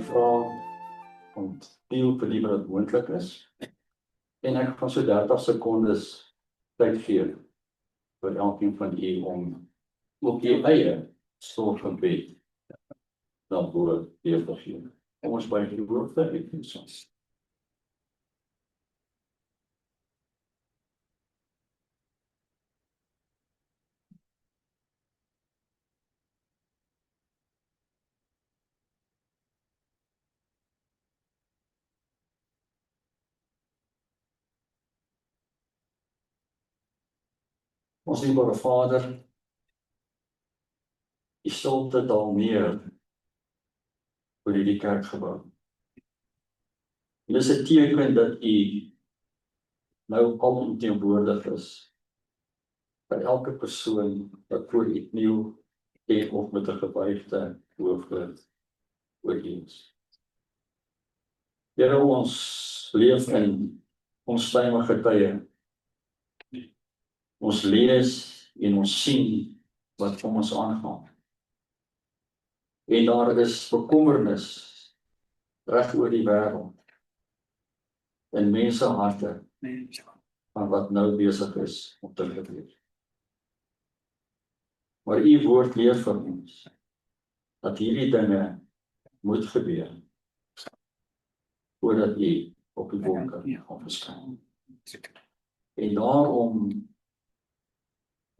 vra om deel vir die wat moontlik is. En ek gaan so 30 sekondes tyd gee vir elkeen van u om ook die eie stortgebed dan voor deel te gee. Kom ons by die woorde Efesiërs. Ons liewe Vader, die stilte daal neer oor hierdie kerkgebou. En dis 'n teken dat u nou alomteenwoordig is by elke persoon wat voor u kniel en of met 'n gebuigde hoofd oorlees. Here, ons leef in onstuimige tye. Ons lees en ons sien wat om ons aangaan. En daar is bekommernis reg oor die wêreld in mense harte van wat nou besig is om te gebeur. Maar u woord leer vir ons dat hierdie dinge moet gebeur voordat u op die wolke gaan verskyn. En daarom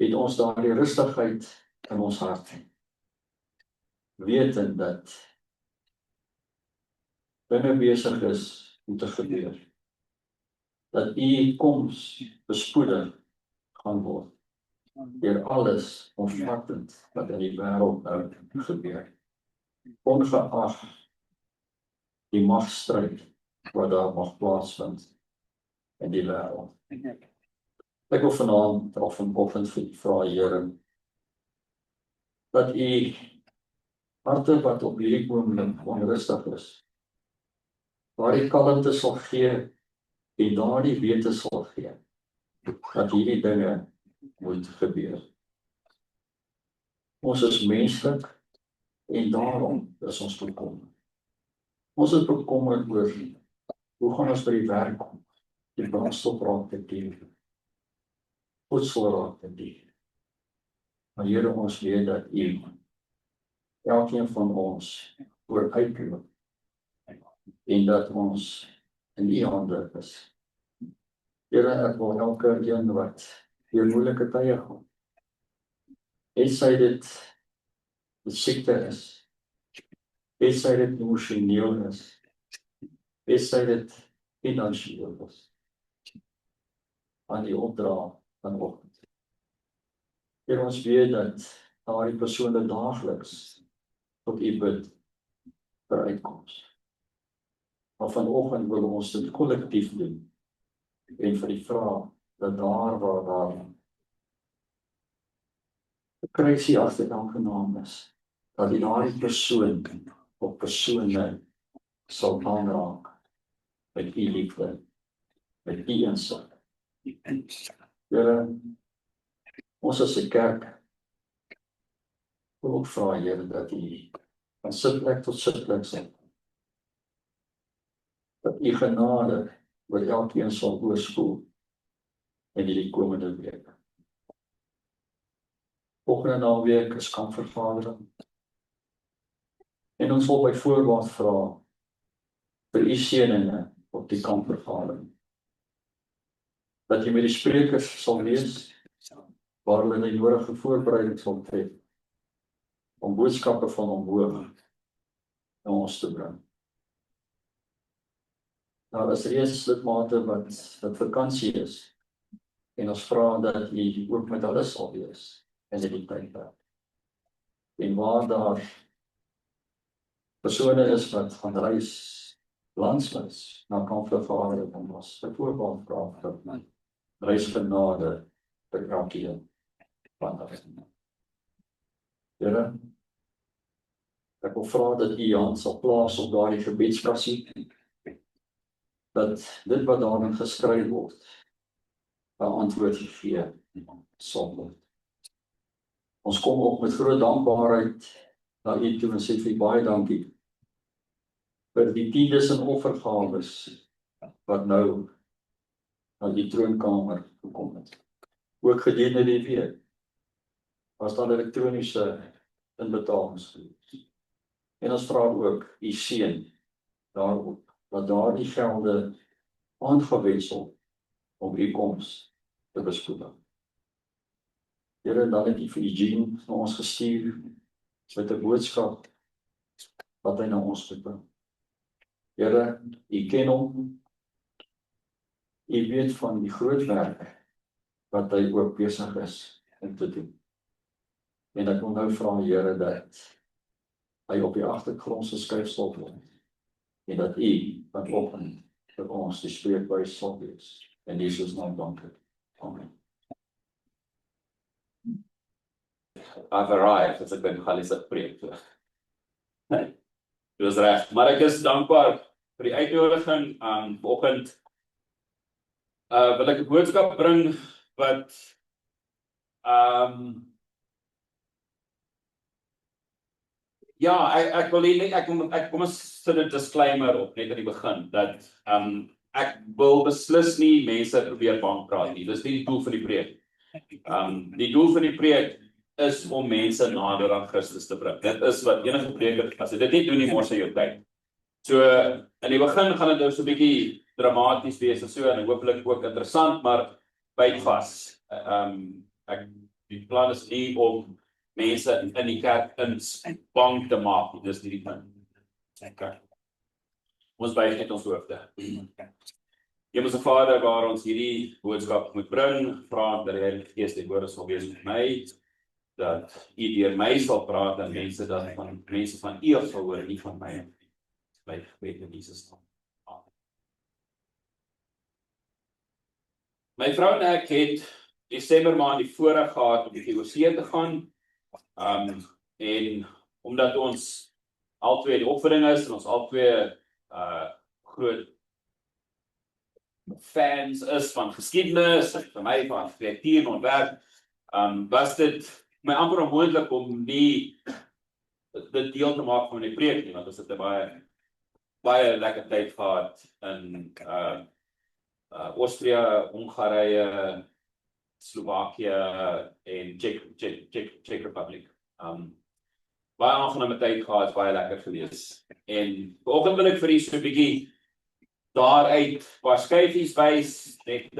het ons daardie rustigheid in ons hart, wetend dat dinge besig is om te gebeur, dat u koms bespoedig gaan word deur alles omvattend wat in die wêreld nou gebeur, ongeag die magstryd wat daar mag plaasvind in die wêreld. Ek wil vanaand of vanoggend vir u vra, Here, dat u harte wat op hierdie oomblik onrustig is, waar die kalmte sal gee en daardie wete sal gee dat hierdie dinge moet gebeur. Ons is menslik en daarom is ons bekommerd. Ons is bekommerd oor hoe gaan ons by die werk kom, die brandstof raak te duur, voedsel raak te duur. Maar Here, ons weet dat u elkeen van ons vooruitloop en dat ons in u hande is. Here, ek wil elke een wat deur moeilike tye gaan, het sy dit siekte is, het sy dit emosioneel is, het sy dit finansieel is, aan die opdra vanoggend. Here, ons weet dat daardie persone daagliks tot u bid vir uitkoms. Maar vanoggend wil ons dit kollektief doen en vir die vraag dat daar waar daar 'n kruisie agter elke naam is, dat die daardie persoon of persone sal aanraak met u liefde, met u insig. Here, ons as 'n kerk wil ook vra, Here, dat u van sitplek tot sitplek sal, dat u genade oor elkeen sal oorspoel in die komende week. Volgende naweek is kampvergadering. En ons wil by voorbaat vra vir u seëninge op die kampvergadering. Dat jy met die sprekers sal lees, waar hulle die nodige voorbereiding sal tref, om boodskappe van omhoog na ons te bring. Daar is reeds lidmate wat vakansie is, en ons vra dat u ook met hulle sal wees in die tydperk. En waar daar persone is wat gaan reis landswys na kampvergadering, om ons voorbaat vra vir reisgenade vir elkeen van hulle. Here, ek wil vra dat u hand sal plaas op daardie gebedskassie, dat dit wat daarin geskryf word, 'n antwoord gegee sal word. Ons kom op met groot dankbaarheid na u toe en sê vir u baie dankie vir die tiendes en offergawes wat nou na die troonkamer gekom het. Ook gedurende die week was daar elektroniese inbetalings gewees. En ons vra ook u seën daarop, dat daardie gelde aangewensel om u koms te bespoedig. Here, dan het u vir Eugene na ons gestuur met 'n boodskap wat hy na ons toe bring. Here, u ken hom, u weet van die groot werk wat hy ook besig is om te doen. En ek wil nou vra, Here, dat hy op die agtergrondse skuifsel word en dat u vanoggend vir ons die spreekbuis sal wees. In Jesus naam dankie. Amen. I've arrived, as ek ben Galise preek. Nee, dit is reg, maar ek is dankbaar vir die uitnodiging. Vanoggend wil ek 'n boodskap bring wat ja, ek wil nie, ek kom ons sit 'n disclaimer op net aan die begin, dat ek wil beslis nie mense probeer bang praat nie. Dis nie die doel van die preek. Die doel van die preek is om mense nader aan Christus te bring. Dit is wat enige preker, as jy dit nie doen nie, mors jy jou tyd. So, in die begin gaan dit nou so 'n bietjie dramaties wees en so, en hopelik ook interessant, maar byt vas. Die plan is nie om mense in die kerk bang te maak nie, dis nie die plan. Ons buig net ons hoofde. Hemelse Vader, waar ons hierdie boodskap moet bring, vra dat die Heilige Gees die woorde sal wees met my, dat u deur my sal praat en mense van u sal hoor, nie van my. By gebed in Jesus naam. Amen. My vrou en ek het Desember maand die voorreg gehad om bietjie oorsee te gaan. En omdat ons albei die opvoeding is en ons albei groot fans is van geskiedenis, vir my van argitektuur en ontwerp, was dit my amper onmoontlik om nie dit deel te maak van die preek nie, want ons het 'n baie lekker tyd gehad in Austria, Hongarije, Slovakia en Czech Republic. Baie aangename tyd gehad, baie lekker gewees. En vanoggend wil ek vir u so 'n bietjie daaruit paar skyfies wys, net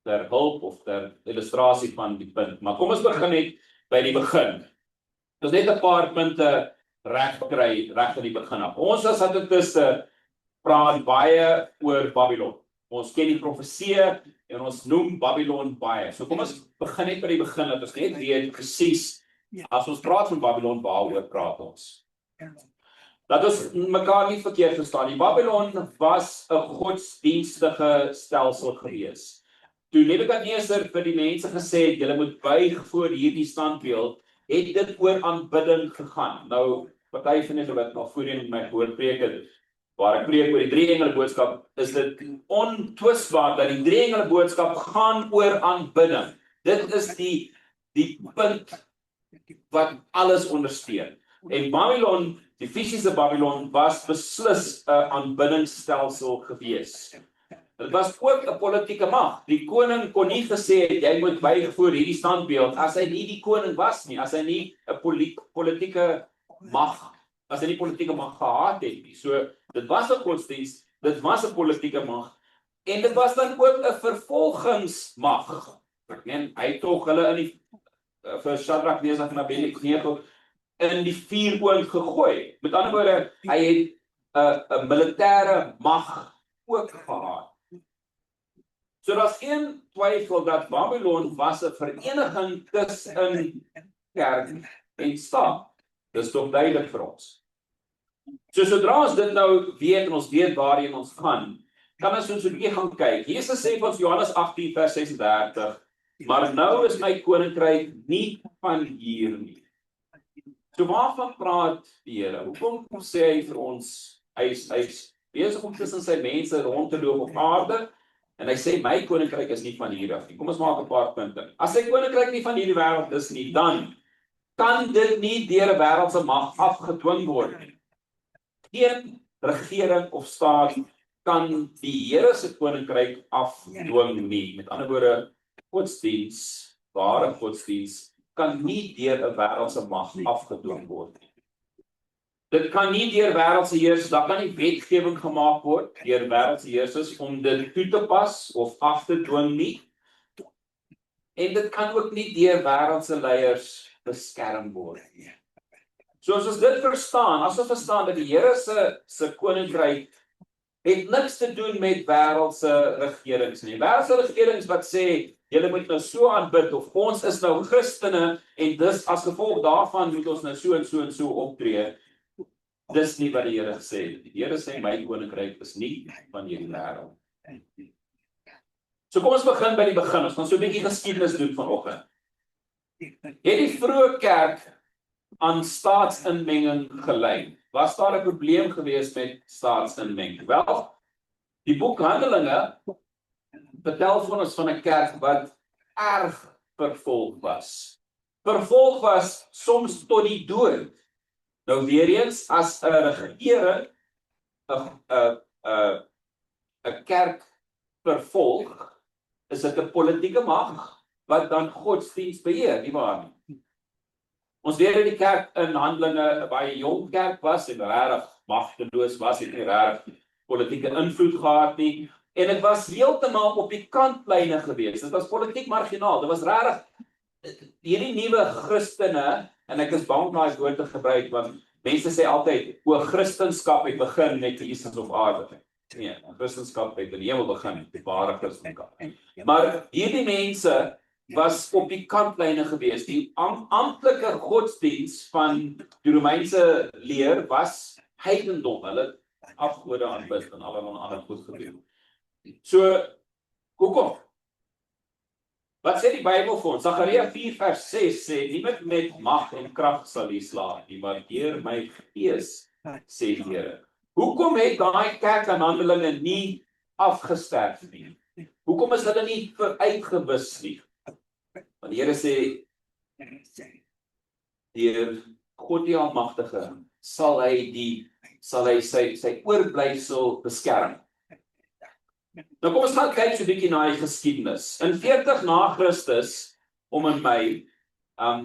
ter hulp of ter illustrasie van die punt. Maar kom ons begin net by die begin. Ons net 'n paar punte reg kry, reg aan die begin af. Ons as adventiste praat baie oor Babylon. Ons ken die profeseë en ons noem Babylon baie. So kom ons begin net by die begin, dat ons net weet presies, as ons praat van Babylon, waaroor praat ons. Dat ons mekaar nie verkeerd verstaan nie. Babylon was 'n godsdienstige stelsel gewees. Toe Nebukadneser vir die mense gesê het, julle moet buig voor hierdie standbeeld, het dit oor aanbidding gegaan. Nou, party van julle wat nog voorheen in my voorpreek het, waar ek preek oor die drie engele boodskap, is dit ontwisbaar dat die drie engele boodskap gaan oor aanbidding. Dit is die punt wat alles ondersteun. En Babylon, die fisiese Babylon, was beslis 'n aanbiddingsstelsel gewees. Dit was ook 'n politieke mag. Die koning kon nie gesê het, jy moet buig voor hierdie standbeeld, as hy nie die koning was nie, as hy nie 'n politieke mag gehad het nie. So, dit was 'n godsdienst, dit was 'n politieke mag, en dit was dan ook 'n vervolgingsmag. Ek meen, hy het tog hulle in die vir Shadrach, Mesach en Abednego in die vuuroond gegooi. Met ander woorde, hy het 'n militêre mag ook gehad. So daar's geen twyfel dat Babylon was 'n vereniging tussen kerk en staat. Dis tog duidelik vir ons. So sodra ons dit nou weet en ons weet waarheen ons gaan, kan ons so 'n bietjie gaan kyk. Jesus sê vir ons Johannes 18 vers 36, maar nou is my koninkryk nie van hier nie. So waarvan praat die Here? Hoekom sê hy vir ons, hy's besig om tussen sy mense rond te loop op aarde, en hy sê my koninkryk is nie van hier af nie. Kom ons maak 'n paar punte. As sy koninkryk nie van hierdie wêreld is nie, dan kan dit nie deur 'n wêreldse mag afgedwing word nie. Geen regering of staat kan die Here se koninkryk afdwing nie. Met ander woorde, godsdiens, ware godsdiens, kan nie deur 'n wêreldse mag afgedwing word nie. Dit kan nie deur wêreldse heersers, daar kan nie wetgewing gemaak word deur wêreldse heersers om dit toe te pas of af te dwing nie. En dit kan ook nie deur wêreldse leiers beskerm word nie. So as ons dit verstaan, as ons verstaan dat die Here se koninkryk het niks te doen met wêreldse regerings nie. Wêreldse regerings wat sê, julle moet nou so aanbid, of ons is nou Christene, en dis as gevolg daarvan moet ons nou so en so en so optree. Dis nie wat die Here gesê het. Die Here sê, my koninkryk is nie van hierdie wêreld. So kom ons begin by die begin, ons gaan so 'n bietjie geskiedenis doen vanoggend. Het die vroeë kerk aan staatsinmenging gelei? Was daar 'n probleem gewees met staatsinmenging? Wel, die boek Handelinge vertel van ons van 'n kerk wat erg vervolg was. Vervolg was soms tot die dood. Nou weer eens, as 'n regering 'n kerk vervolg, is dit 'n politieke mag wat dan godsdiens beheer, nie waar nie? Ons weet dat die kerk in Handelinge 'n baie jong kerk was en regtig magteloos was, het nie regtig politieke invloed gehad nie, en dit was heeltemal op die kantlyne gewees. Dit was politiek marginaal. Dit was regtig hierdie nuwe Christene, en ek is bang om daai woord te gebruik want mense sê altyd, o, Christendom het begin met Jesus op aarde. Nee, Christendom het in die hemel begin, die ware Christendom. Maar hierdie mense was op die kantlyne gewees. Die amptelike godsdiens van die Romeinse leer was heidendom. Hulle het afgode aanbid en allerlei ander goed gedoen. So, hoekom? Wat sê die Bybel vir ons? Sagaria 4 vers 6 sê, niemand met mag en krag sal u slaan nie, maar deur my gees, sê die Here. Hoekom het daai kerk aan Handelinge nie afgesterf nie? Hoekom is hulle nie uitgewis nie? Want die Here sê, deur God die Almagtige sal hy sy oorblyfsel beskerm. Nou kom ons gaan kyk so 'n bietjie na die geskiedenis. In 40 na Christus, om in my,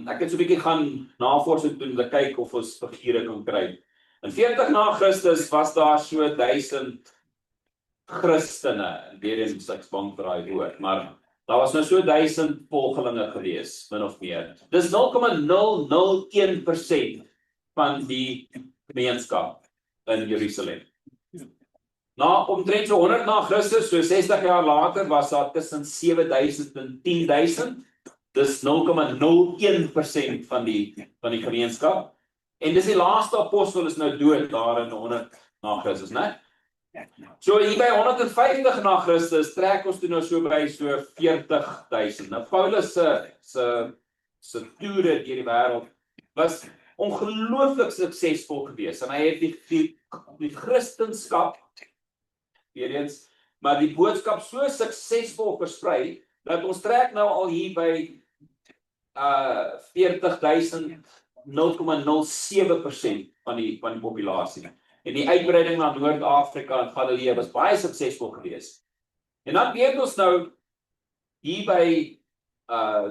ek het so 'n bietjie gaan navorsing doen, om te kyk of ons figure kan kry. In 40 na Christus was daar so 1000 Christene, weer eens ek bang vir daai woord, maar daar was nou so 1000 volgelinge gewees, min of meer. Dis 0,001% van die gemeenskap in Jerusalem. Na omtrent so 100 na Christus, so 60 jaar later, was daar tussen 7000 en 10.000. Dis 0,01% van die gemeenskap. En dis die laaste apostel is nou dood daar in 100 na Christus, né? So hier by 150 na Christus trek ons toe nou so by so 40.000. Nou Paulus se toere deur die wêreld was ongelooflik suksesvol geweest en hy het die Christendom weer eens, maar die boodskap so suksesvol versprei dat ons trek nou al hier by 40.000, 0,07% van die populasie. En die uitbreiding na Noord-Afrika en Galilea was baie suksesvol geweest. En dan weet ons nou hier by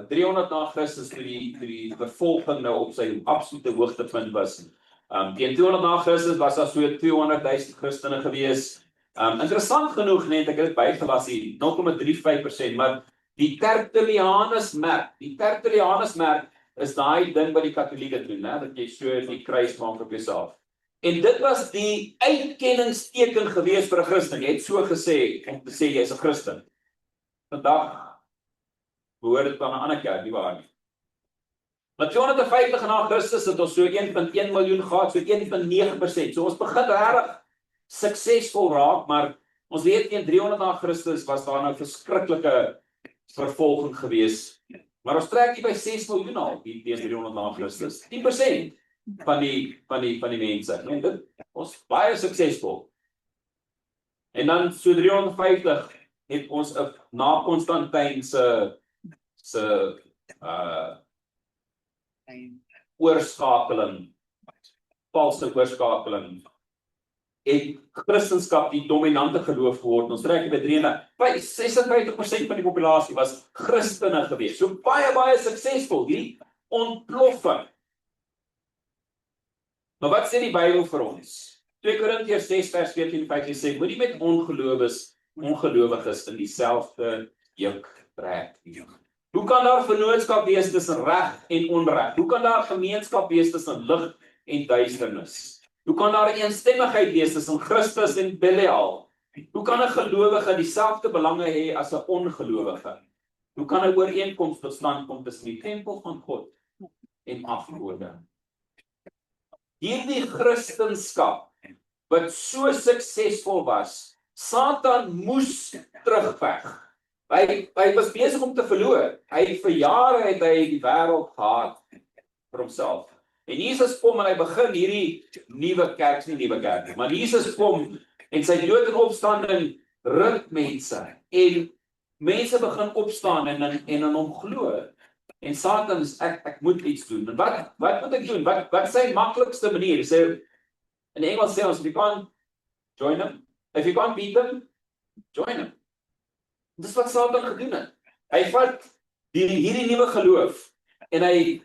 300 na Christus toe die vervolging nou op sy absolute hoogtepunt was. Teen 200 na Christus was daar so 200.000 Christene geweest. Interessant genoeg net, ek het dit bygelas hier, 0,35%, maar die Tertullianus-merk is daai ding wat die Katolieke doen, né? Dat jy so die kruis maak op jouself. En dit was die uitkenningsteken geweest vir 'n Christen. Jy het so gesê, om te sê jy is 'n Christen. Vandag behoort dit aan 'n ander kerk, nie waar nie. Maar 250 na Christus het ons so 1,1 miljoen gehad, so 1,9%. So ons begin regtig suksesvol raak, maar ons weet teen 300 na Christus was daar nou verskriklike vervolging geweest. Maar ons trek hier by 6 miljoen al, hier teen 300 na Christus. 10% van die mense. En dit was baie suksesvol. En dan so 350 het ons na Konstantyn se oorskakeling, valse oorskakeling het Christendom die dominante geloof geword. Ons trek by 56% van die populasie was Christene gewees. So baie suksesvol, hierdie ontploffing. Maar wat sê die Bybel vir ons? 2 Korintiërs 6 vers 14 en 15 sê, moenie met ongelowiges in dieselfde juk trek nie. Hoe kan daar vennootskap wees tussen reg en onreg? Hoe kan daar gemeenskap wees tussen lig en duisternis? Hoe kan daar eensstemmigheid wees tussen Christus en Belial? Hoe kan 'n gelowige dieselfde belange hê as 'n ongelowige? Hoe kan 'n ooreenkoms tot stand kom tussen die tempel van God en afgode? Hierdie Christendom wat so suksesvol was, Satan moes terugveg. Hy was besig om te verloor. Vir jare het hy die wêreld gehaat vir homself. En Jesus kom en hy begin hierdie nuwe kerk, nie nuwe kerk, maar Jesus kom en sy dood en opstanding ruk mense. En mense begin opstaan en in hom glo. En Satan is ek moet iets doen. En wat moet ek doen? Wat is sy maklikste manier? Sê in Engels sê ons, if you can't join him, if you can't beat him, join him. Dis wat Satan gedoen het. Hy vat hierdie nuwe geloof en hy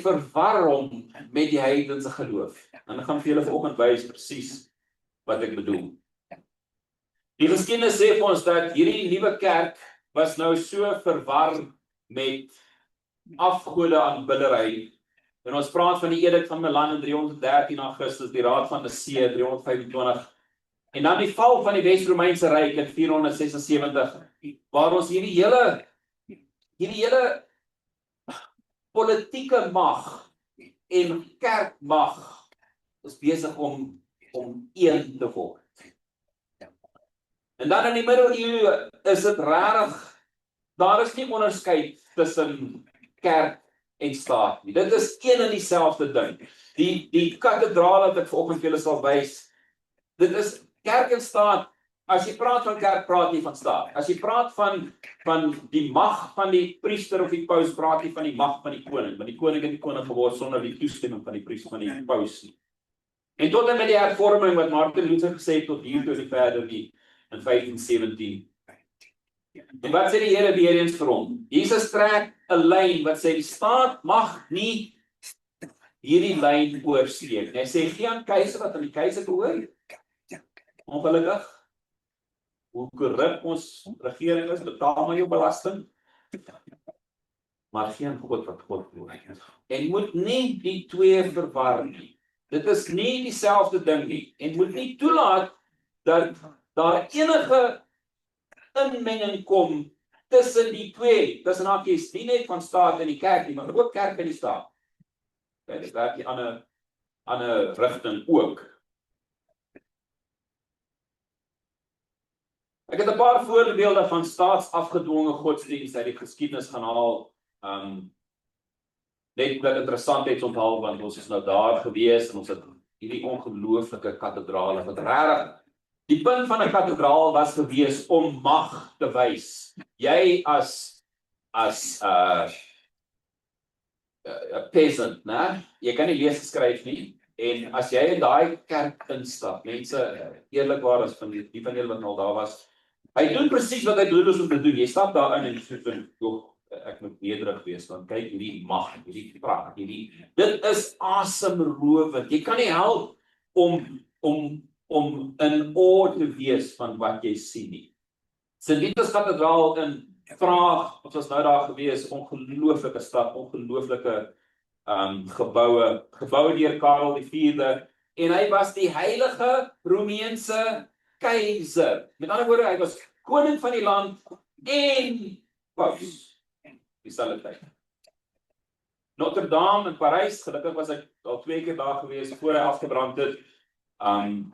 verwar hom met die heidense geloof. En ek gaan vir julle vanoggend wys presies wat ek bedoel. Die geskiedenis sê vir ons dat hierdie nuwe kerk was nou so verwar met afgode aanbiddery. En ons praat van die edict van Milan in 313 Augustus, die Raad van Nicea 325, en dan die val van die Wes-Romeinse Ryk in 476, waar ons hierdie hele politieke mag en kerkmag is besig om een te word. En dan in die middeleeue is dit rarig, daar is nie onderskeid tussen kerk en staat nie. Dit is een en dieselfde ding. Die kathedraal wat ek vanoggend vir julle sal wys, dit is kerk en staat. As jy praat van kerk, praat jy van staat. As jy praat van die mag van die priester of die paus, praat jy van die mag van die koning. Want die koning het die koning geword sonder die toestemming van die priester van die paus nie. En tot en met die hervorming wat Martin Luther gesê het tot hier tot die verder nie in 1517. En wat sê die Here weer eens vir hom? Jesus trek 'n lyn wat sê die staat mag nie hierdie lyn oorskry. Hy sê gee aan keiser wat aan die keiser behoort. Ongelukkig, hoe korrup ons regering is, betaal maar jou belasting, maar gee aan God wat God behoort. En moet nie die twee verwar nie. Dit is nie dieselfde ding nie. En moet nie toelaat dat daar enige inmenging kom tussen die twee, tussen hakies, nie net van staat en die kerk nie, maar ook kerk en die staat. Dit werk die ander rigting ook. Ek het 'n paar voorbeelde van staatsafgedwonge godsdienst uit die geskiedenis gaan haal. Net wat interessant onthaal, want ons is nou daar gewees en ons het hierdie ongelooflike kathedrale wat regtig. Die punt van 'n kathedraal was gewees om mag te wys. Jy as 'n peasant, né? Jy kan nie lees en skryf nie. En as jy in daai kerk instap, mense eerlikwaar as van die van julle wat al daar was, hy doen presies wat hy bedoel is om te doen. Jy stap daar in en jy sê, ek moet nederig wees, want kyk hierdie mag, hierdie praat, dit is asemrowend. Jy kan nie help om in awe te wees van wat jy sien nie. St. Vitus Kathedraal in Praag, ons was nou daar gewees, ongelooflike stad, ongelooflike geboue deur Karel IV, en hy was die heilige Romeinse keiser. Met ander woorde, hy was koning van die land en paus dieselfde tyd. Notre Dame in Parys, gelukkig was ek al 2 keer daar gewees voor hy afgebrand het. En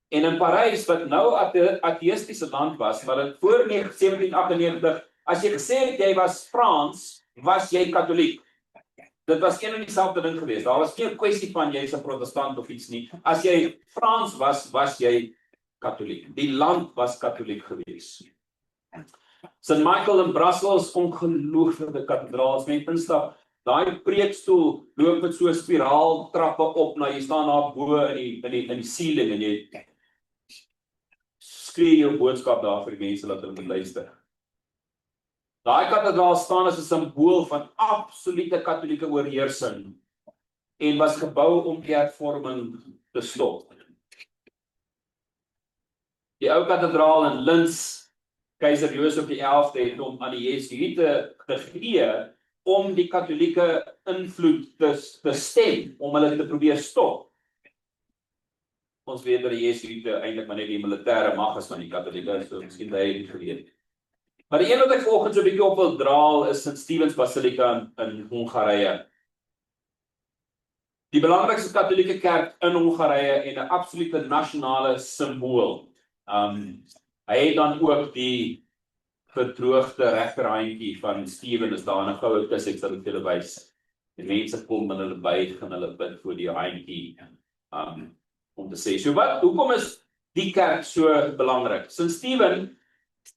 in Parys, wat nou 'n ateïstiese land was, maar dit voor 1798, as jy gesê het jy was Frans, was jy Katoliek. Dit was een en dieselfde ding geweest. Daar was geen kwessie van jy is 'n protestant of iets nie. As jy Frans was jy Katoliek. Die land was Katoliek geweest. St. Michael in Brussels, ongelooflike kathedraal, as mens instap, Daai preekstoel loop met so 'n spiraal trappe op, na jy staan daar bo in die ceiling en jy skree jou boodskap daar vir die mense dat hulle moet luister. Daai kathedraal staan as 'n simbool van absolute katolieke oorheersing en was gebou om die hervorming te stop. Die ou kathedraal in Linz, keiser Josef die 11de het hom aan die Jesuïte gegee om die katolieke invloed te stem, om hulle te probeer stop. Ons weet dat die Jesuïte eintlik maar net die militêre mag is van die katolieke, so miskien hy het nie geweet. Maar die een wat ek vanoggend so 'n bietjie op wil draal is St. Stephen's Basilika in Hongarije. Die belangrikste katolieke kerk in Hongarije en 'n absolute nasionale simbool. Hy het dan ook die verdroogde regterhandjie van Stephen is daar in 'n goue kus, ek sal dit julle wys. Die mense kom en hulle buig en hulle bid vir die handjie om te sê. So hoekom is die kerk so belangrik? St. Stephen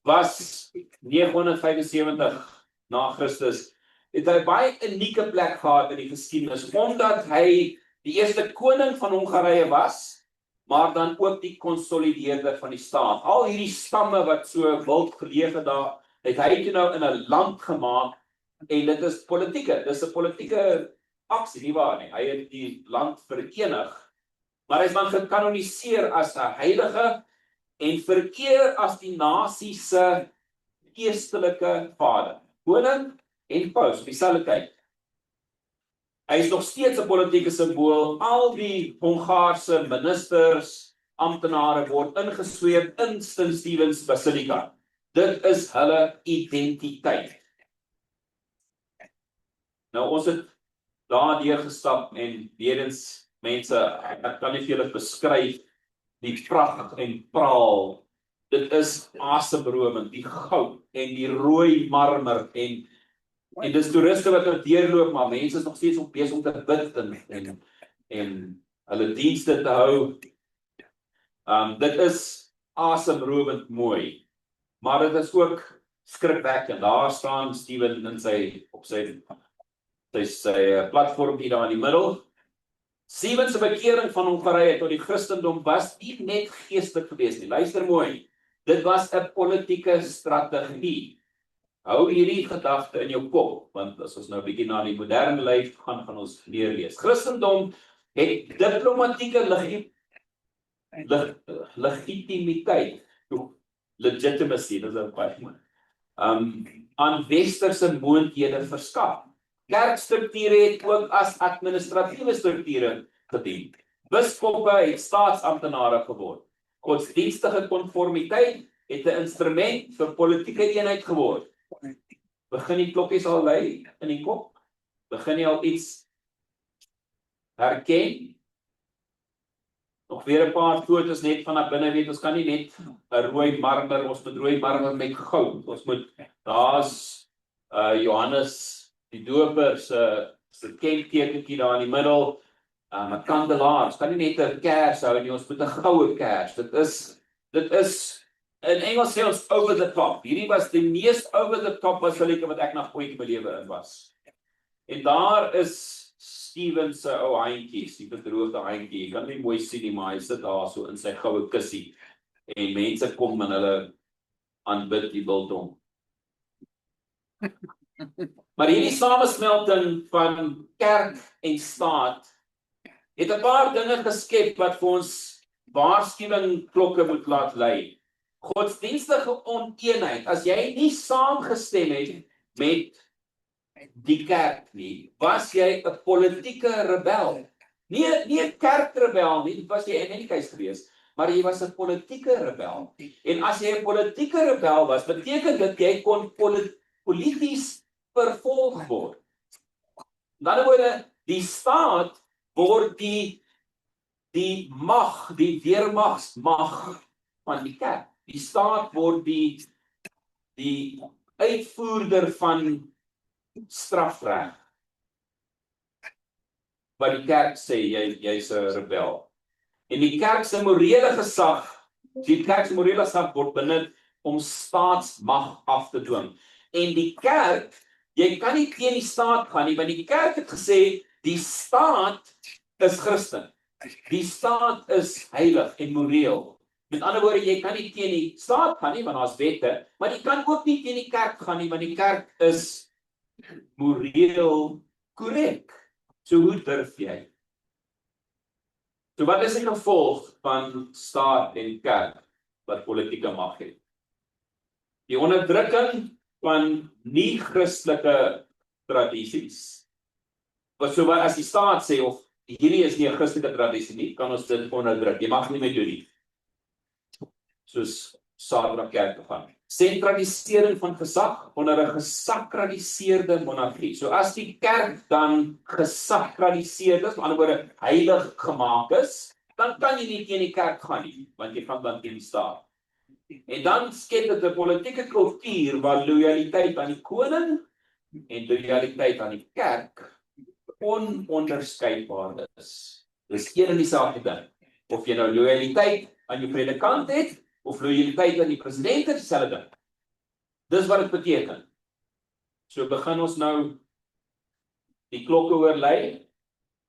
was 975 na Christus, het hy baie unieke plek gehad in die geskiedenis, omdat hy die eerste koning van Hongarije was, maar dan ook die konsolideerder van die staat. Al hierdie stamme wat so wild geleef het daar, het hy toe nou in 'n land gemaak, en dit is politieke, dis 'n politieke aksie, nie waar nie. Hy het die land verenig, maar hy is dan gekanoniseer as 'n heilige, en vereer as die nasie se geestelike vader, koning en paus, op dieselfde tyd. Hy is nog steeds 'n politieke simbool. Al die Hongaarse ministers, amptenare word ingesweep in St. Stephen's Basilika. Dit is hulle identiteit. Nou ons het daardeur gestap en weer eens mense, ek kan nie vir julle beskryf die pragt en praal. Dit is asemrowend, die goud en die rooi marmer en dis toeriste wat er deurloop, maar mense is nog steeds op besig om te bid en hulle dienste te hou. Dit is asemrowend mooi, maar dit is ook skrikwekkend. Daar staan Stephen op sy platform hier daar in die middel. Stephen se bekering van Hongarije tot die Christendom was nie net geestelik geweest nie. Luister mooi, dit was 'n politieke strategie. Hou hierdie gedagte in jou kop, want as ons nou 'n bietjie na die moderne lyf gaan ons lees. Christendom het diplomatieke legitimiteit, legitimacy, dis 'n baie mooi, aan westerse moondhede verskaf. Kerkstrukture het ook as administratiewe strukture gedien. Biskoppe het staatsamptenare geword. Godsdienstige konformiteit het 'n instrument vir politieke eenheid geword. Begin die klokkies al lui in die kop? Begin jy al iets herken? Nog weer 'n paar foto's net van daar binne, weet ons kan nie net 'n rooi marmer, ons moet rooi marmer met goud. Ons moet, daar's Johannes die doper se kentekentjie daar in die middel, 'n kandelaar. Ons kan nie net 'n kers hou nie, ons moet 'n goue kers. Dit is in Engels sê ons over the top. Hierdie was die mees over the top basilika wat ek nog ooit in my lewe in was. En daar is Stephen se ou handjies, die verdroogde handjie. Jy kan nie mooi sien nie, maar hy sit daar so in sy goue kussie. En mense kom en hulle aanbid die biltong. Maar hierdie samesmelting van kerk en staat het 'n paar dinge geskep wat vir ons waarskuwingklokke moet laat lui. Godsdienstige oneenheid, as jy nie saamgestem het met die kerk nie, was jy 'n politieke rebel. Nie 'n kerkrebel nie, dit was jy in die keis gewees, maar jy was 'n politieke rebel. En as jy 'n politieke rebel was, beteken dit jy kon polities vervolg word. In ander woorde, die staat word die mag, die weermagsmag van die kerk. Die staat word die uitvoerder van strafreg. Wat die kerk sê, jy's 'n rebel. En die kerk se morele gesag word benut om staatsmag af te dwing. En die kerk, jy kan nie teen die staat gaan nie, want die kerk het gesê, die staat is Christen. Die staat is heilig en moreel. Met ander woorde, jy kan nie teen die staat gaan nie, want daar's wette, maar jy kan ook nie teen die kerk gaan nie, want die kerk is moreel korrek. So hoe durf jy? So wat is die gevolg van staat en kerk wat politieke mag het? Die onderdrukking van nie-Christelike tradisies. So wat as die staat sê, of hierdie is nie 'n Christelike tradisie nie, kan ons dit onderdruk. Jy mag nie meer doen nie. Soos Saterdag kerk gaan. Sentralisering van gesag onder 'n gesakraliseerde monargie. So as die kerk dan gesakraliseerd is, met ander woorde heilig gemaak is, dan kan jy nie teen die kerk gaan nie, want jy gaan dan teen die staat. En dan skep dit 'n politieke kultuur waar lojaliteit aan die koning en lojaliteit aan die kerk ononderskeidbaar is. Dis een en dieselfde ding. Of jy nou lojaliteit aan jou predikant het, of lojaliteit aan die president het, dieselfde ding. Dis wat dit beteken. So begin ons nou die klokke oorlei.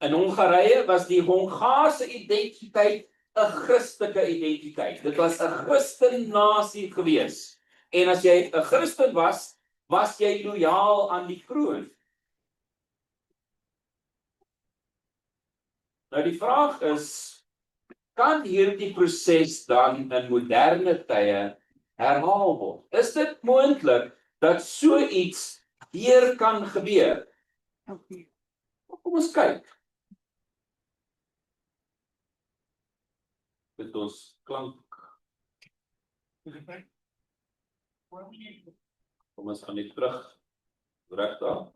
In Hongarye was die Hongaarse identiteit 'n Christelike identiteit. Dit was 'n Christennasie gewees. En as jy 'n Christen was, was jy lojaal aan die kroon. Nou die vraag is, kan hierdie proses dan in moderne tye herhaal word? Is dit moontlik dat so iets weer kan gebeur? Kom ons kyk. Met ons klank. Kom ons gaan net terug. Reg daar.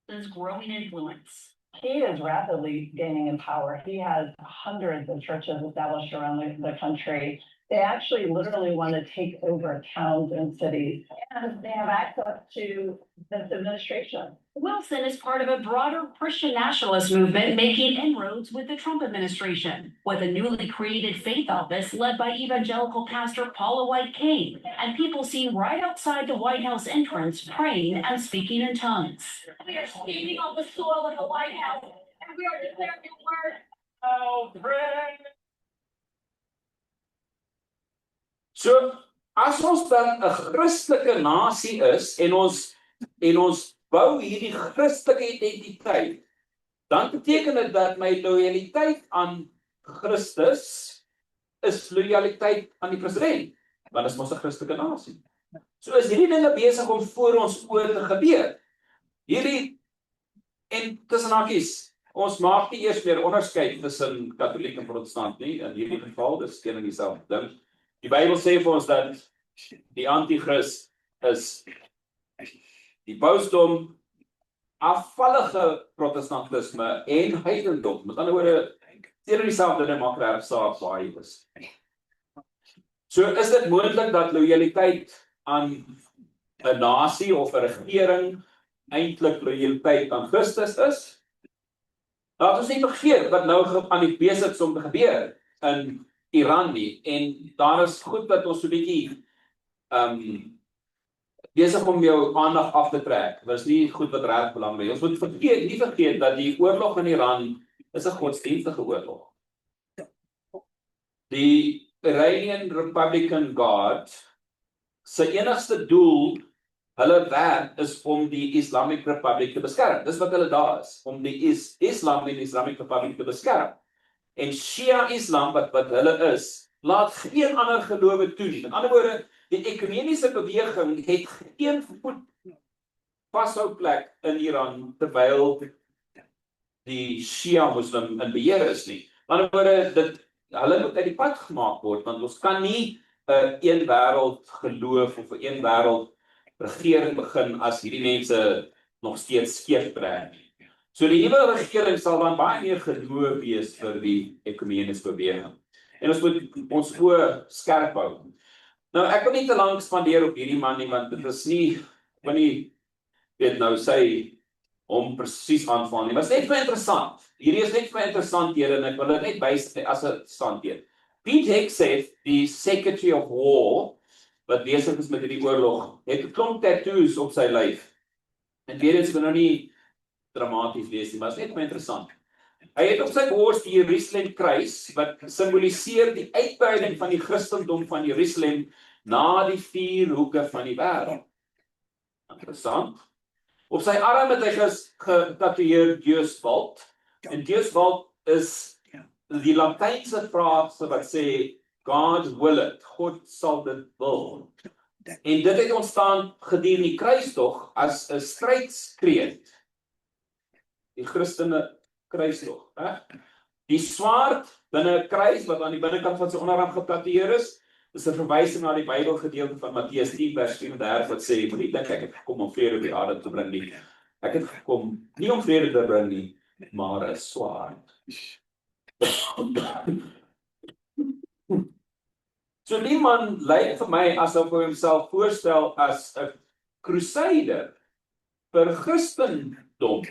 There's growing influence. He is rapidly gaining in power. He has hundreds of churches established around the country. They actually literally want to take over towns and cities, and they have access to this administration. Wilson is part of a broader Christian nationalist movement making inroads with the Trump administration, with a newly created faith office led by evangelical pastor Paula White Cain, and people seen right outside the White House entrance praying and speaking in tongues. We are standing on the soil of the White House, and we are declaring your word. Oh, pray. So, as ons dan 'n Christelike nasie is en ons bou hierdie Christelike identiteit, dan beteken dit dat my lojaliteit aan Christus is lojaliteit aan die president, want dit is mos 'n Christelike nasie. So is hierdie dinge besig om voor ons oë te gebeur. Hierdie en tussen hakies, ons maak nie eers meer onderskeid tussen Katoliek en Protestant nie, in hierdie geval dis teen dieselfde ding. Die Bybel sê vir ons dat die anti-kris is die pausdom, afvallige protestantisme en heidendom. Met ander woorde, teen dieselfde ding maak regtig saak waar hy is. So is dit moontlik dat lojaliteit aan 'n nasie of 'n regering eintlik lojaliteit aan Christus is? Laat ons nie vergeet wat nou aan die besig is om te gebeur in Iran nie, en daar is goed dat ons so 'n bietjie besig om jou aandag af te trek. Dit is nie goed wat reg belangrik is. Ons moet nie vergeet dat die oorlog in Iran is 'n godsdienstige oorlog. Die Iranian Republican Guard se enigste doel, hulle werk is om die Islamic Republic te beskerm. Dis wat hulle daar is, om die Islam en die Islamic Republic te beskerm. En Shia Islam, wat hulle is, laat geen ander gelowe toe nie. Met ander woorde, die ekumeniese beweging het geen voet vashou plek in Iran, terwyl die Shia Muslim in beheer is nie. Met ander woorde, hulle moet uit die pad gemaak word, want ons kan nie 'n een wêreld geloof of 'n een wêreld regering begin as hierdie mense nog steeds skeef trek. So die nuwe regering sal dan baie meer geloof wees vir die ekumeniese beweging. En ons moet ons oë skerp hou. Nou ek wil nie te lank spandeer op hierdie man nie, want dit is nie, weet nou sy hom presies aanval nie. Maar dit is net vir interessant. Hierdie is net vir interessanthede en ek wil dit net bys as 'n standpunt. Pete Hegseth, die Secretary of War wat besig is met hierdie oorlog, het 'n klomp tattoos op sy lyf. En weer eens, ek wil nou nie dramaties wees nie, maar is net baie interessant. Hy het op sy bors die Jerusalem kruis, wat simboliseer die uitbreiding van die Christendom van Jerusalem na die 4 hoeke van die wêreld. Interessant. Op sy arm het hy getatoeëer Deus Vult. En Deus Vult is die Latynse frase wat sê God will it, God sal dit wil. En dit het ontstaan gedurende die kruistog as 'n strydskree. Die Christene kruistog, né? Die swaard binne 'n kruis wat aan die binnekant van sy onderarm getatoeëer is 'n verwysing na die Bybelgedeelte van Matteus 10 vers 34 wat sê, moenie dink ek het gekom om vrede op die aarde te bring nie. Ek het gekom nie om vrede te bring nie, maar 'n swaard. So die man lyk vir my asof hy homself voorstel as 'n crusader vir Christendom.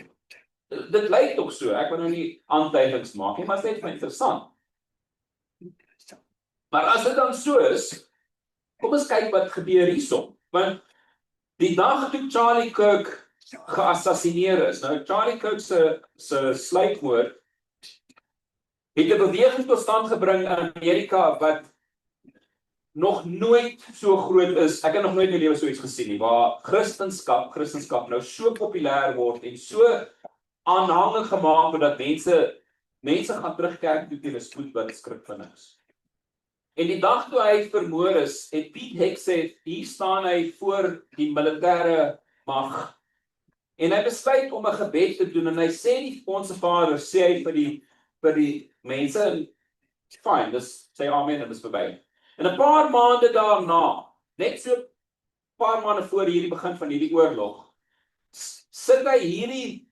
Dit lyk tog so, ek wil nou nie aantuigings maak nie, maar dit is net interessant. Maar as dit dan so is, kom ons kyk wat gebeur hierson. Want die dag toe Charlie Kirk geassassineer is, nou Charlie Kirk se sluipmoord het 'n beweging tot stand gebring in Amerika wat nog nooit so groot is. Ek het nog nooit in my lewe so iets gesien nie, waar Christendom nou so populêr word en so aanhangig gemaak word dat mense gaan terugkerk toe teen 'n spoed wat skrik van niks. En die dag toe hy vermoor is, het Piet Hek sê, hier staan hy voor die militêre mag. En hy besluit om 'n gebed te doen en hy sê die Onse Vader, sê hy vir die mense, fine, dis sê amen en dis verby. En 'n paar maande daarna, net so 'n paar maande voor hierdie begin van hierdie oorlog, sit hy hierdie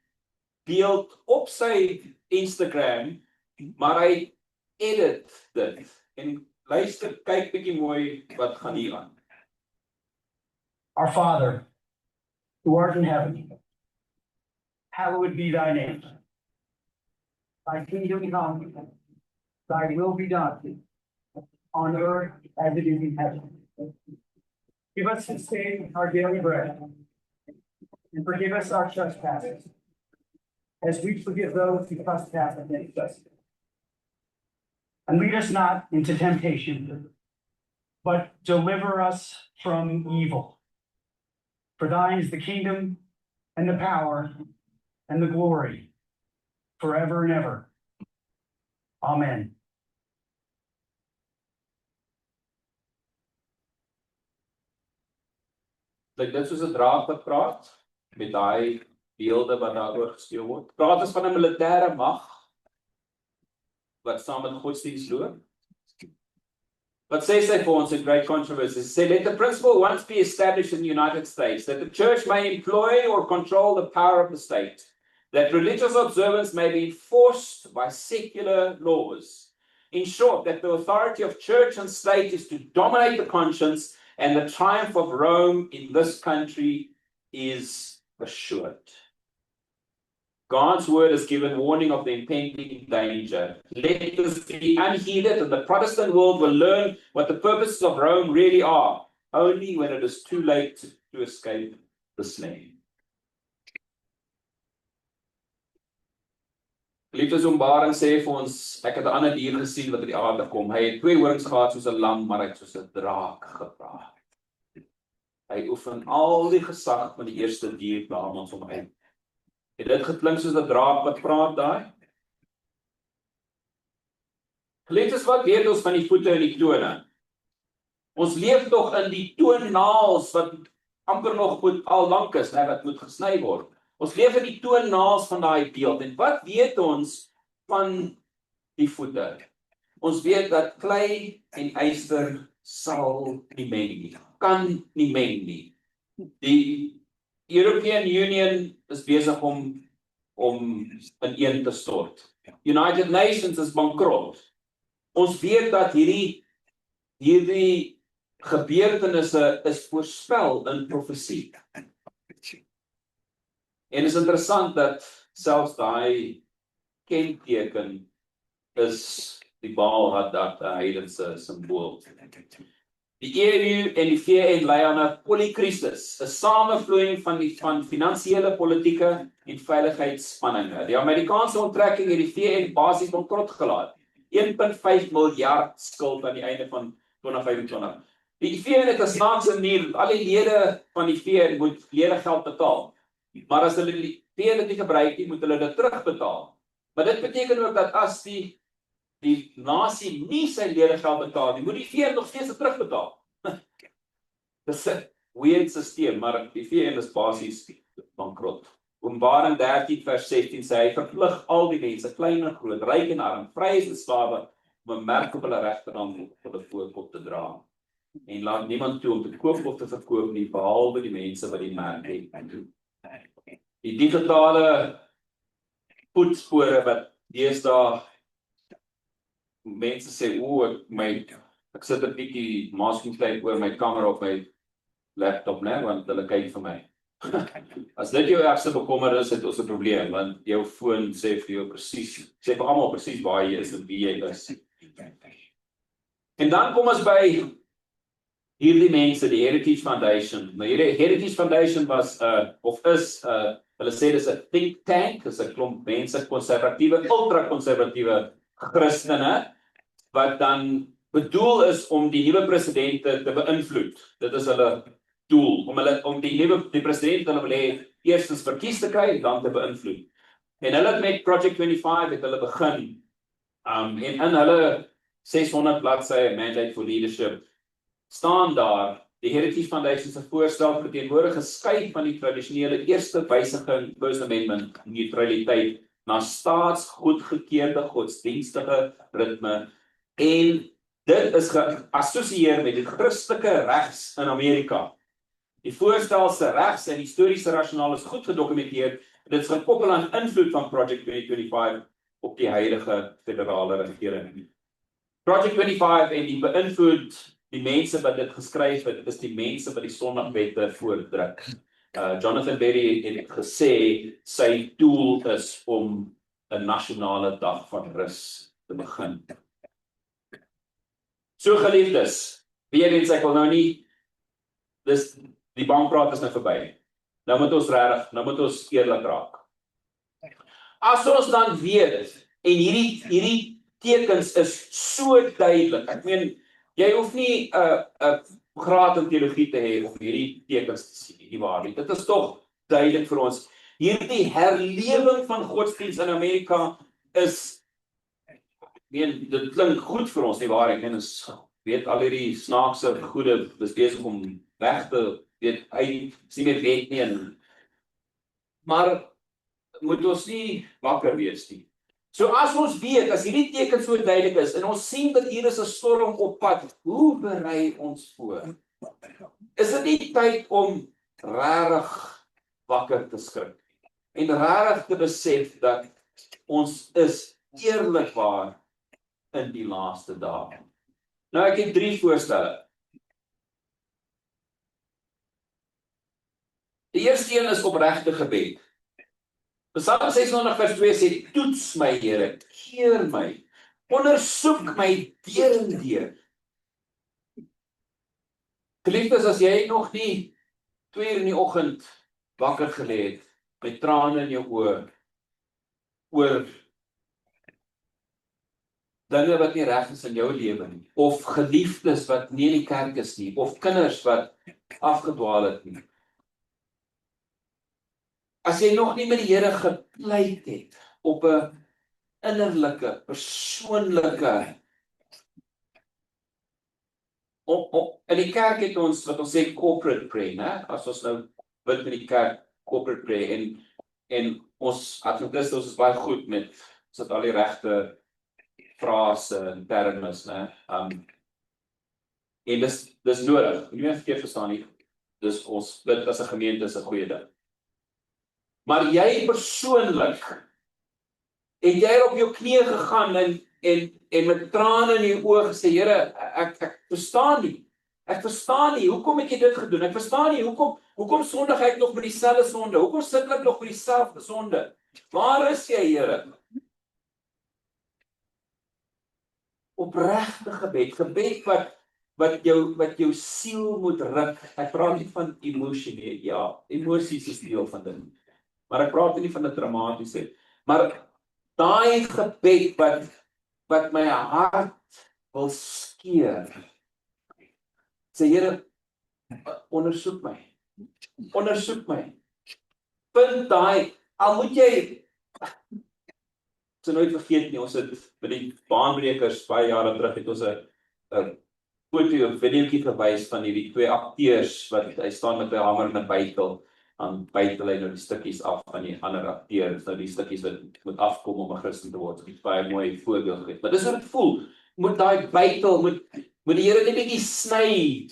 beeld op sy Instagram, maar hy edit dit. En luister, kyk bietjie mooi wat gaan hier aan. Our Father, who art in heaven, hallowed be thy name. Thy kingdom come, thy will be done, on earth as it is in heaven. Give us this day our daily bread, and forgive us our trespasses, as we forgive those who trespass against us. And lead us not into temptation, but deliver us from evil. For thine is the kingdom, and the power, and the glory, forever and ever. Amen. Dit soos 'n draak wat praat, met daai beelde wat daaroor gespeel word. Praat ons van 'n militêre mag, wat saam met godsdienst loop. Wat sê sy vir ons in Great Controversy? Say, let the principle once be established in the United States, that the church may employ or control the power of the state, that religious observance may be enforced by secular laws. In short, that the authority of church and state is to dominate the conscience, and the triumph of Rome in this country is assured. God's word has given warning of the impending danger. Let this be unheeded, and the Protestant world will learn what the purposes of Rome really are, only when it is too late to escape the snare. Liefdesopenbaring sê vir ons, ek het 'n ander dier gesien wat uit die aarde kom. Hy het 2 horings gehad soos 'n lam, maar hy het soos 'n draak gepraat. Hy oefen al die gesag van die eerste dier namens hom uit. Het dit geklink soos 'n draak wat praat daai? Geliefdes, wat weet ons van die voete en die tone? Ons leef tog in die toonnaels wat amper nog al lank is, wat moet gesny word. Ons leef in die toonnaels van daai beeld. En wat weet ons van die voete? Ons weet dat klei en yster sal nie meng nie, kan nie meng nie. Die European Union is besig om ineen te stort. United Nations is bankrot. Ons weet dat hierdie gebeurtenisse is voorspel in profesie. En is interessant dat selfs daai kenteken is die Baal Hadad, 'n heidense simbool. Die EU en die VN lei aan 'n polykrisis, 'n samevloeiing van finansiële, politieke en veiligheidsspanninge. Die Amerikaanse onttrekking het die VN basies bankrot gelaat. 1,5 miljard skuld aan die einde van 2025. Die VN het 'n snaakse manier, al die lede van die VN moet ledegeld betaal. Maar as hulle die VN dit nie gebruik nie, moet hulle dit terugbetaal. Maar dit beteken ook dat as die nasie nie sy ledegeld betaal nie, moet die VN nog steeds dit terugbetaal. Dis 'n weird stelsel, maar die VN is basies bankrot. Openbaring 13 vers 16 sê hy verplig al die mense, klein en groot, ryk en arm, vryes en slawe, om 'n merk op hulle regterhand op hulle voorkop te dra. En laat niemand toe om te koop of te verkoop nie, behalwe die mense wat die merk het. Die digitale voetspore wat deesdae mense sê, ek sit 'n bietjie masking-tape oor my kamera op my laptop, né, want hulle kyk vir my. As dit jou ergste bekommer is, het ons 'n probleem, want jou foon sê vir jou presies, sê vir almal presies waar jy is en wie jy is. En dan kom ons by hierdie mense, die Heritage Foundation. Nou hierdie Heritage Foundation was hulle sê dis 'n think tank, dis 'n klomp mense, konservatiewe, ultra-konservatiewe Christene, wat dan bedoel is om die nuwe presidente te beïnvloed. Dit is hulle doel, om die president hulle wil hê eerstens verkies te kry en dan te beïnvloed. En hulle het met Project 25 het hulle begin, en in hulle 600 bladsye Mandate for Leadership staan daar, die Heritage Foundation se voorstel verteenwoordig geskei van die tradisionele eerste wysiging, First Amendment, neutraliteit, na staatsgoedgekeurde godsdienstige ritme, en dit is geassosieer met die Christelike regs in Amerika. Die voorstel se regs en historiese rasionaal is goed gedokumenteer, dit is gekoppel aan invloed van Project 2025 op die huidige federale regering. Project 25 en die beïnvloed die mense wat dit geskryf het, is die mense wat die Sondagwette voordruk. Jonathan Berry het gesê, sy doel is om 'n nasionale dag van rus te begin. So geliefdes, weer eens ek wil nou nie, die bankpraat is nou verby. Nou moet ons eerlik raak. As ons dan weet, en hierdie tekens is so duidelik, ek meen, jy hoef nie 'n graad in teologie te hê om hierdie tekens te sien, nie waar nie. Dit is tog duidelik vir ons. Hierdie herlewing van godsdienst in Amerika is, dit klink goed vir ons, nie waar? Ek ons weet al hierdie snaakse goede is besig om weg te, is nie meer wet nie, maar moet ons nie wakker wees nie. So as ons weet, as hierdie teken so duidelik is, en ons sien dat hier is 'n storm op pad, hoe berei ons voor? Is dit nie tyd om regtig wakker te skrik, en regtig te besef dat ons is eerlikwaar in die laaste dae? Nou ek het 3 voorstelle. Die eerste een is opregte gebed. Psalm 600 vers 2 sê, toets my Here, keer my, ondersoek my deur en deur. Geliefdes, as jy nog nie 2 uur in die oggend wakker gelê het, met trane in jou oë, oor dinge wat nie reg is in jou lewe nie, of geliefdes wat nie in die kerk is nie, of kinders wat afgedwaal het nie. As jy nog nie met die Here gepleit het, op 'n innerlike, persoonlike, in die kerk het ons, wat ons sê, corporate prayer, né? As ons nou bid in die kerk, corporate prayer, en ons Adventiste, ons is baie goed met, ons het al die regte frase en termes, né? En dis nodig, nie meer verkeerd verstaan nie, dis ons bid as 'n gemeente is 'n goeie ding. Maar jy persoonlik, het jy op jou knieë gegaan en met trane in jou oë gesê, Here, ek verstaan nie, hoekom het jy dit gedoen? Ek verstaan nie, hoekom sondig ek nog met dieselfde sonde? Hoekom sit ek nog met dieselfde sonde? Waar is jy, Here? Opregte gebed wat wat jou siel moet ruk. Ek praat nie van emosie nie. Ja, emosies is deel van dit. Maar ek praat nie van 'n dramatiese. Maar daai gebed wat my hart wil skeur. Sê Here, ondersoek my. Ondersoek my. Punt daai, al moet jy so nooit vergeet nie, ons het by die baanbrekers baie jare terug het ons 'n foto of videoetjie gewys van hierdie twee akteurs wat hy staan met 'n hamer en 'n bytel, dan bytel hy nou die stukkies af van die ander akteurs, nou die stukkies wat moet afkom om 'n Christen te word. Dit is baie mooi voorbeeld gewees. Maar dis wat dit voel. Moet daai bytel moet die Here net 'n bietjie sny.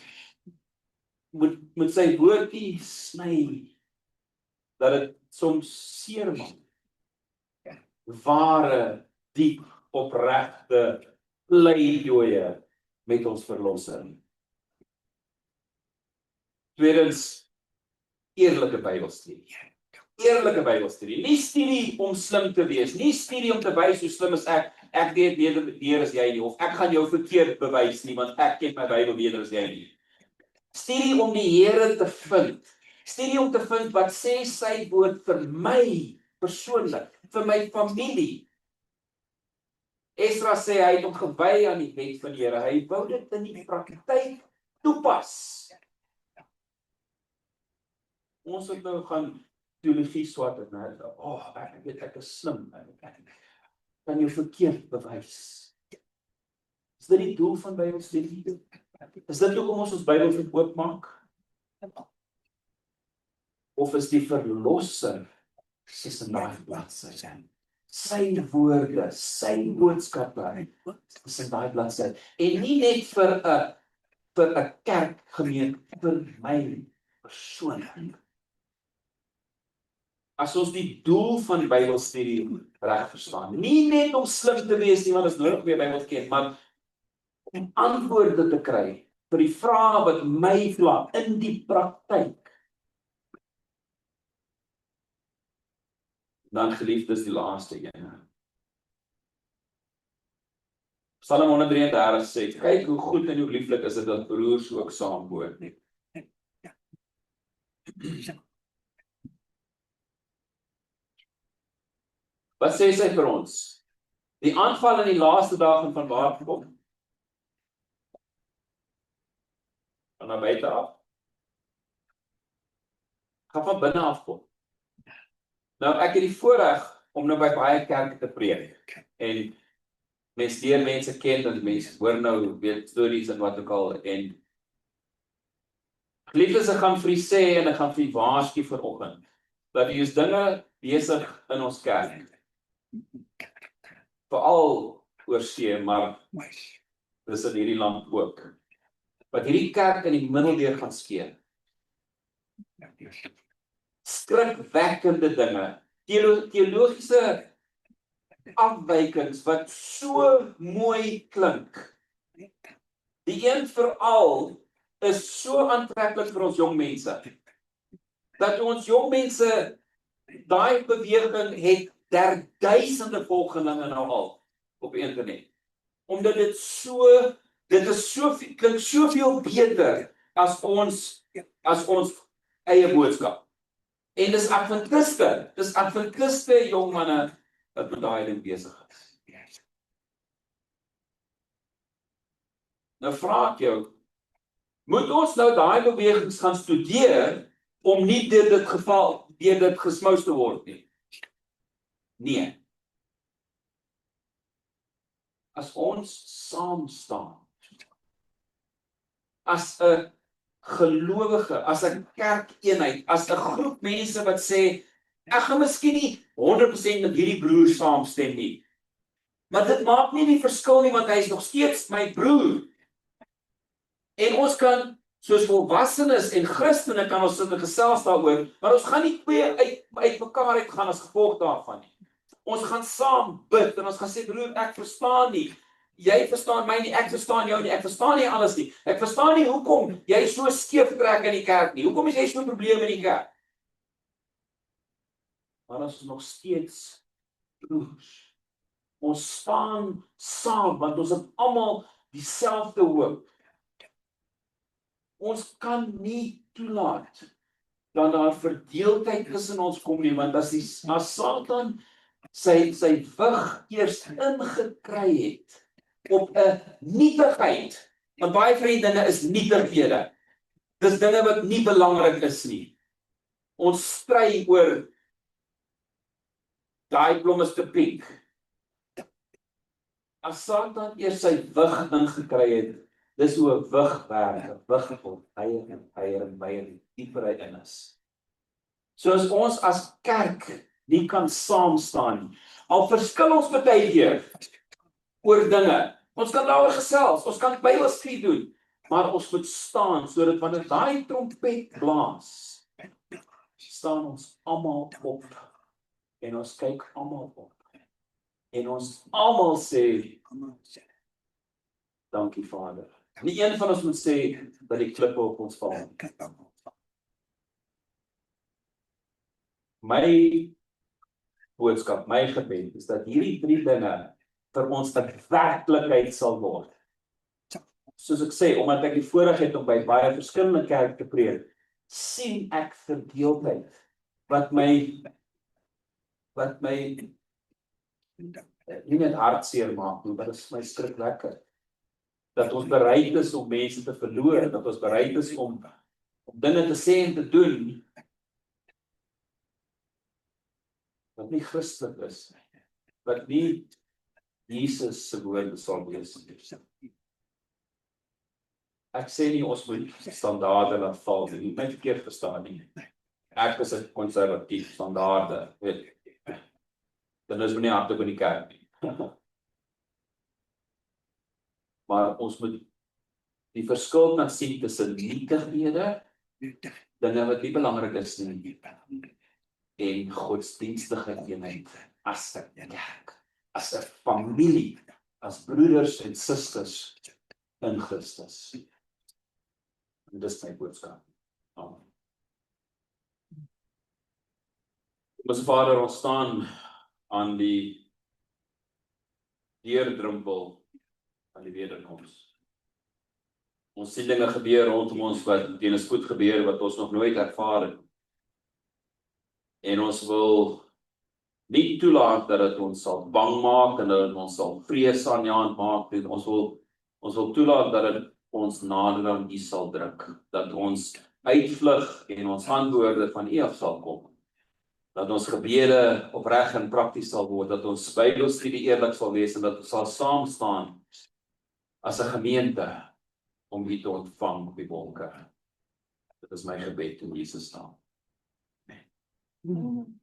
Moet sy woordjie sny. Dat dit soms seermaak. Ware, diep, opregte pleidooie met ons verlosser. Tweedens, eerlike Bybelstudie. Eerlike Bybelstudie. Nie studie om slim te wees, nie studie om te wys hoe slim is ek weet beter as jy nie, of ek gaan jou verkeerd bewys nie, want ek ken my Bybel beter as jy nie. Studie om die Here te vind. Studie om te vind wat sê sy woord vir my persoonlik, vir my familie. Esra sê hy het hom gewy aan die wet van die Here. Hy wou dit in die praktyk toepas. Ons het nou gaan teologie swat en ek weet ek is slim. Ek kan jou verkeerd bewys. Is dit die doel van Bybelstudie? Is dit hoekom ons Bybel oopmaak? Of is die verlosser is in daai bladsy? Sy woorde, sy boodskappe is in daai bladsy. En nie net vir 'n kerkgemeente, vir my persoonlik. As ons die doel van Bybelstudie reg verstaan, nie net om slim te wees nie, want ons nodig weer Bybel ken, maar om antwoorde te kry vir die vrae wat my vla in die praktyk. Dan geliefdes, die laaste een. Psalm 133 sê, kyk hoe goed en hoe lieflik is dit dat broers ook saam woon. Wat sê sy vir ons? Die aanval in die laaste dae van waar kom? Van na buite af. Gaan van binne af kom. Nou ek het die voorreg om nou by baie kerke te preek. En mense ken en mense hoor nou weet stories en wat ook al en geliefdes, ek gaan vir u sê en ek gaan vir u waarsku vanoggend dat hier is dinge besig in ons kerk. Veral oor see, maar dis in hierdie land ook. Wat hierdie kerk in die middeldeur gaan skeer. Skrikwekkende dinge, teologiese afwykings wat so mooi klink. Die een veral is so aantreklik vir ons jong mense, dat ons jong mense, daai beweging het duisende volgelinge nou al op internet. Omdat dit klink soveel beter as ons eie boodskap. En dis Adventiste jong manne wat met daai ding besig is. Nou vra ek jou, moet ons nou daai bewegings gaan studeer om nie deur dit gesmous te word nie? Nee. As ons saam staan, as 'n gelowige, as 'n kerkeenheid, as 'n groep mense wat sê, ek gaan miskien nie 100% met hierdie broer saamstem nie, maar dit maak nie die verskil nie, want hy is nog steeds my broer. En ons kan, soos volwassenes en Christene, kan ons sit en gesels daaroor, maar ons gaan nie twee uit mekaar uit gaan as gevolg daarvan nie. Ons gaan saam bid en ons gaan sê, broer, ek verstaan nie. Jy verstaan my nie, ek verstaan jou nie, ek verstaan nie alles nie. Ek verstaan nie hoekom jy so skeef trek in die kerk nie. Hoekom is jy so 'n probleem in die kerk? Maar ons is nog steeds broers. Ons staan saam want ons het almal dieselfde hoop. Ons kan nie toelaat dat daar verdeeldheid tussen ons kom nie, want as Satan sy wig eers ingekry het op 'n nietigheid, want baie van die dinge is nietighede. Dis dinge wat nie belangrik is nie. Ons stry oor daai blommeste piek. As Satan eers sy wig ingekry het, dis hoe 'n wig werk, 'n wig vol eier dieper hy in is. So as ons as kerk nie kan saam staan nie, al verskil ons baie keer oor dinge, ons kan daaroor gesels, ons kan Bybelstudie doen, maar ons moet staan, sodat wanneer daai trompet blaas, staan ons almal op, en ons kyk almal op, en ons almal sê, dankie Vader. Nie een van ons moet sê, dat die klippe op ons val. My boodskap, my gebed, is dat hierdie 3 dinge vir ons 'n werklikheid sal word. Soos ek sê, omdat ek die voorreg het om by baie verskillende kerke te preek, sien ek verdeeldheid, wat my nie net hartseer maak nie, maar dit is my skrikwekkend. Dat ons bereid is om mense te verloor, dat ons bereid is om dinge te sê en te doen, wat nie Christelik is, wat nie Jesus se woorde sal wees. Ek sê nie ons moet standaarde laat val nie, my verkeerd verstaan nie. Ek is 'n konservatief, standaarde, weet. Dan is my nie hardop in die kerk nie. Maar ons moet die verskil kan sien tussen nietighede, dinge wat nie belangrik is nie, en godsdienstige eenheid as 'n kerk, as 'n familie, as broeders en susters in Christus. En dis my boodskap. Amen. Ons Vader, ons staan aan die deurdrempel van die wederkoms. Ons sien dinge gebeur rondom ons wat teen 'n spoed gebeur wat ons nog nooit ervaar het. En ons wil nie toelaat dat dit ons sal bang maak en dat dit ons sal vrees aanjaend maak. Ons wil toelaat dat dit ons nader aan U sal druk, dat ons uitvlug en ons antwoorde van U af sal kom. Dat ons gebede opreg en prakties sal word, dat ons Bybelstudie eerlik sal wees en dat ons sal saam staan as 'n gemeente om U te ontvang op die wolke. Dit is my gebed in Jesus naam. Amen.